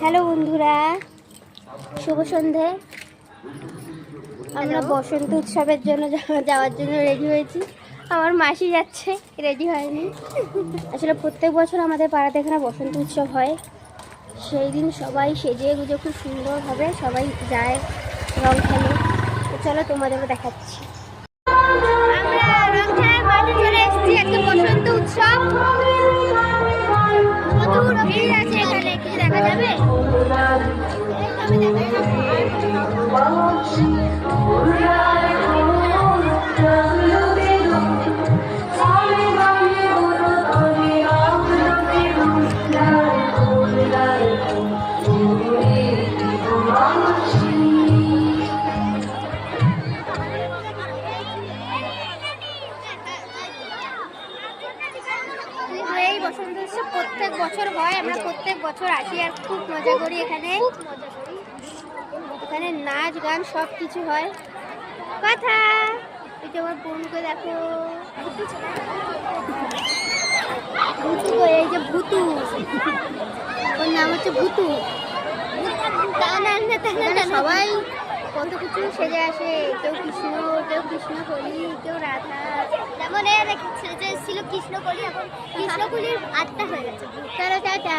Hello বন্ধুরা, শুভ সন্ধে। আমরা বসন্ত উৎসবের জন্য যাওয়ার জন্য রেডি হয়েছি। আমার মাসি যাচ্ছে, রেডি হয়নি। আসলে প্রত্যেক বছর আমাদের পাড়াতে এখানে বসন্ত উৎসব হয়। সেই দিন সবাই সেজে গুজে খুব সুন্দরভাবে সবাই যায়, রং খেলে। তো চলো তোমাদেরকে দেখাচ্ছি। আমরা রং খেলার মাঠে চলে এসেছি, একটা বসন্ত উৎসব। প্রচুর ভিড় আছে এখানে, কিছু দেখা যাবে? এই বসন্ত উৎসব প্রত্যেক বছর হয়, আমরা প্রত্যেক বছর আসি আর খুব মজা করি এখানে। এখানে নাচ গান সব কিছু হয়। কথা এই যে আমার বোনকে দেখো, ভুতু, এই যে ভুতু, ওর নাম হচ্ছে ভুতু। সবাই কত কিছু সেজে আসে, কেউ কৃষ্ণ, কেউ কৃষ্ণকলি, কেউ রাধা। যেমন ছিল কৃষ্ণকলি, এখন কৃষ্ণকলির 8টা হয়ে গেছে। টাটা।